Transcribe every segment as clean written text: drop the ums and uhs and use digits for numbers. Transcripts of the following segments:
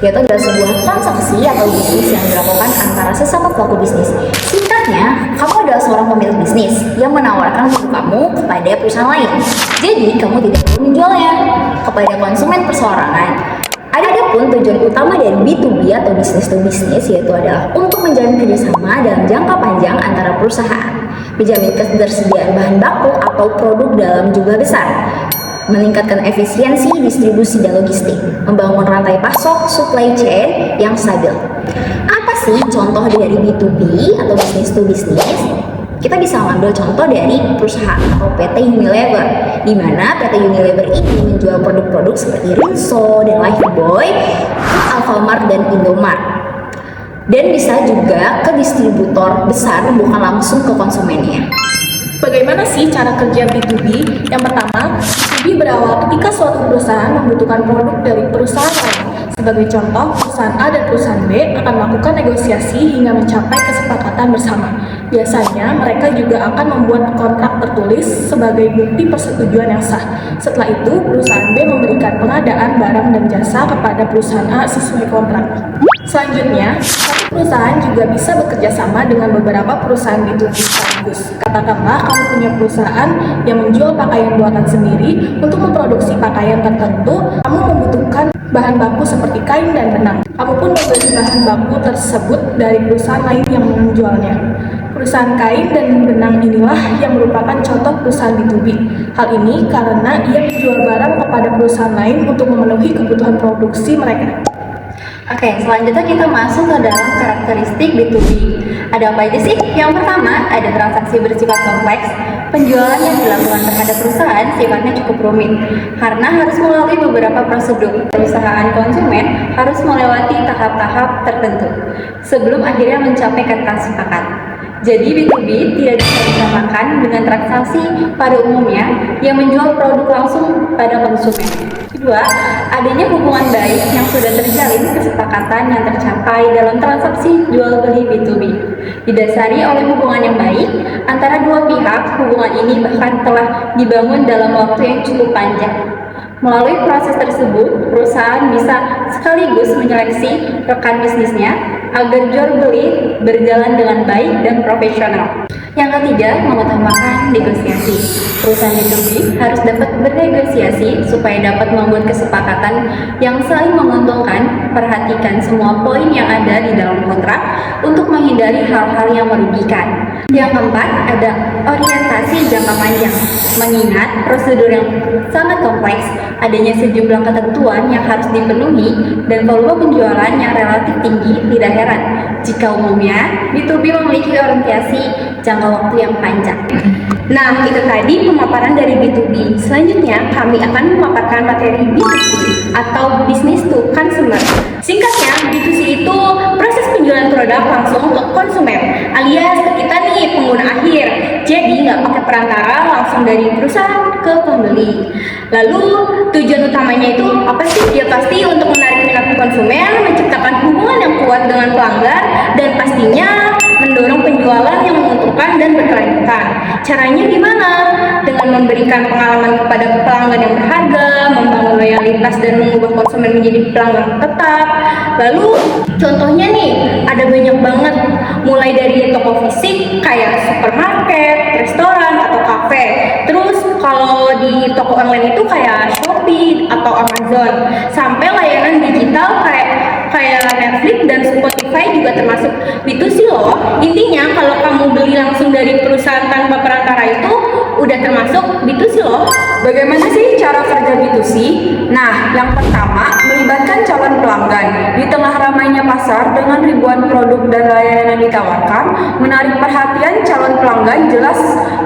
yaitu adalah sebuah transaksi atau bisnis yang dilakukan antara sesama pelaku bisnis. Singkatnya, kamu adalah seorang pemilik bisnis yang menawarkan produk kamu kepada perusahaan lain. Jadi, kamu tidak perlu menjualnya kepada konsumen perseorangan. Adapun tujuan utama dari B2B atau business to business yaitu adalah untuk menjalin kerjasama dalam jangka panjang antara perusahaan, menjamin ketersediaan bahan baku atau produk dalam jumlah besar, meningkatkan efisiensi distribusi dan logistik, membangun rantai pasok supply chain yang stabil. Apa sih contoh dari B2B atau business to business? Kita bisa mengambil contoh dari perusahaan atau PT Unilever, di mana PT Unilever ini menjual produk-produk seperti Rinso dan Lifebuoy, Alfamart dan Indomart. Dan bisa juga ke distributor besar, bukan langsung ke konsumennya. Bagaimana sih cara kerja B2B? Yang pertama, B2B berawal ketika suatu perusahaan membutuhkan produk dari perusahaan lain. Sebagai contoh, perusahaan A dan perusahaan B akan melakukan negosiasi hingga mencapai kesepakatan bersama. Biasanya, mereka juga akan membuat kontrak tertulis sebagai bukti persetujuan yang sah. Setelah itu, perusahaan B memberikan pengadaan barang dan jasa kepada perusahaan A sesuai kontrak. Selanjutnya, satu perusahaan juga bisa bekerja sama dengan beberapa perusahaan B2B sekaligus. Katakanlah kamu punya perusahaan yang menjual pakaian buatan sendiri. Untuk memproduksi pakaian tertentu, kamu membutuhkan bahan baku seperti kain dan benang. Kamu pun membeli bahan baku tersebut dari perusahaan lain yang menjualnya. Perusahaan kain dan benang inilah yang merupakan contoh perusahaan B2B. Hal ini karena ia menjual barang kepada perusahaan lain untuk memenuhi kebutuhan produksi mereka. Oke, selanjutnya kita masuk ke dalam karakteristik B2B. Ada apa aja sih? Yang pertama, ada transaksi bersifat kompleks. Penjualan yang dilakukan terhadap perusahaan sifatnya cukup rumit, karena harus melalui beberapa prosedur. Perusahaan konsumen harus melewati tahap-tahap tertentu sebelum akhirnya mencapai kata sepakat. Jadi B2B tidak bisa disamakan dengan transaksi pada umumnya yang menjual produk langsung pada konsumen. Kedua, adanya hubungan baik yang sudah terjalin, kesepakatan yang tercapai dalam transaksi jual beli B2B. Didasari oleh hubungan yang baik antara dua pihak, hubungan ini bahkan telah dibangun dalam waktu yang cukup panjang. Melalui proses tersebut, perusahaan bisa sekaligus menyeleksi rekan bisnisnya agar jual beli berjalan dengan baik dan profesional. Yang ketiga, mengutamakan negosiasi. Perusahaan B2B harus dapat bernegosiasi supaya dapat membuat kesepakatan yang saling menguntungkan. Perhatikan semua poin yang ada di dalam kontrak untuk menghindari hal-hal yang merugikan. Yang keempat, ada orientasi jangka panjang. Mengingat prosedur yang sangat kompleks, adanya sejumlah ketentuan yang harus dipenuhi dan volume penjualan yang relatif tinggi, tidak heran jika umumnya B2B memiliki orientasi jangka waktu yang panjang. Nah, itu tadi pemaparan dari B2B. Selanjutnya, kami akan memaparkan materi B2C atau Business to Consumer. Singkatnya, B2C itu proses penjualan produk langsung ke konsumen, alias ke kita nih, pengguna akhir. Jadi, nggak pakai perantara, langsung dari perusahaan ke pembeli. Lalu, tujuan utamanya itu apa sih? Ya pasti untuk menarik minat konsumen, menciptakan hubungan yang kuat dengan pelanggan, dan pastinya mendorong penjualan yang menguntungkan dan berkelanjutan. Caranya gimana? Dengan memberikan pengalaman kepada pelanggan yang berharga, membangun loyalitas dan mengubah konsumen menjadi pelanggan tetap. Lalu contohnya nih, ada banyak banget, mulai dari toko fisik kayak supermarket, restoran, atau kafe. Terus kalau di toko online itu kayak Shopee atau Amazon, sampai layanan digital kayak Netflix dan Spotify juga termasuk B2C loh. Intinya kalau kamu beli langsung dari perusahaan tanpa perantara itu udah termasuk B2C loh. Bagaimana sih cara kerja B2C? Nah, yang pertama, melibatkan calon pelanggan. Di tengah ramainya pasar dengan ribuan produk dan layanan yang ditawarkan, menarik perhatian calon pelanggan jelas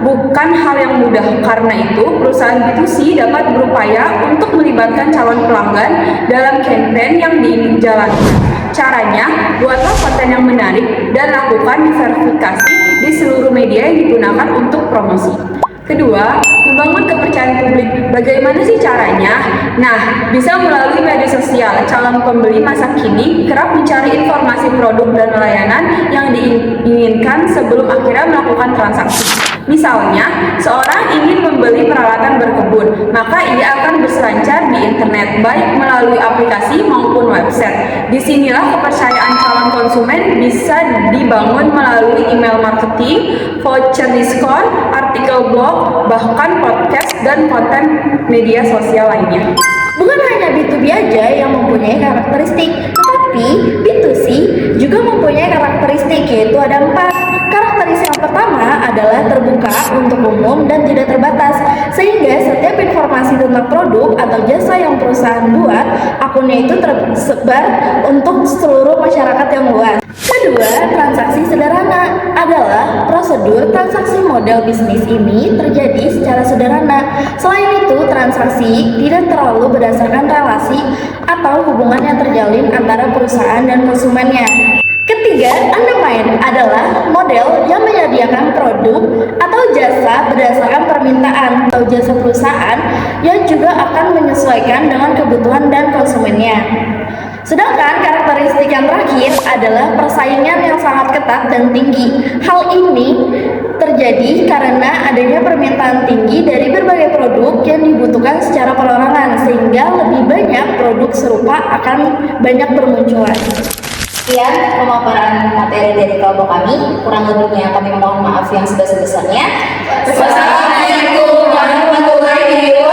bukan hal yang mudah. Karena itu, perusahaan B2C dapat berupaya untuk melibatkan calon pelanggan dalam campaign yang dijalankan. Caranya, buatlah konten yang menarik dan lakukan verifikasi di seluruh media yang digunakan untuk promosi. Kedua, membangun kepercayaan publik. Bagaimana sih caranya? Nah, bisa melalui media sosial. Calon pembeli masa kini kerap mencari informasi produk dan layanan yang diinginkan sebelum akhirnya melakukan transaksi. Misalnya, seorang ingin membeli peralatan berkebun, maka ia akan berselancar di internet, baik melalui aplikasi maupun website. Disinilah kepercayaan calon konsumen bisa dibangun melalui email marketing, voucher diskon, artikel blog, bahkan podcast dan konten media sosial lainnya. Bukan hanya B2B aja yang mempunyai karakteristik, tetapi B2C juga mempunyai karakteristik, yaitu ada 4. Karakteristik yang pertama adalah terbuka untuk umum dan tidak terbatas, sehingga setiap informasi tentang produk atau jasa yang perusahaan buat, akunnya itu tersebar untuk seluruh masyarakat yang luas. Kedua, transaksi sederhana adalah prosedur transaksi model bisnis ini terjadi secara sederhana. Selain itu, transaksi tidak terlalu berdasarkan relasi atau hubungan yang terjalin antara perusahaan dan konsumennya. Ketiga, on-demand adalah model yang menyediakan produk atau jasa berdasarkan permintaan atau jasa perusahaan yang juga akan menyesuaikan dengan kebutuhan dan konsumennya. Sedangkan karakteristik yang terakhir adalah persaingan yang sangat ketat dan tinggi. Hal ini terjadi karena adanya permintaan tinggi dari berbagai produk yang dibutuhkan secara perorangan, sehingga lebih banyak produk serupa akan banyak bermunculan. Sekian pemaparan materi dari kelompok kami. Kurang lebihnya kami mohon maaf yang sebesar-besarnya. Wassalamualaikum warahmatullahi wabarakatuh.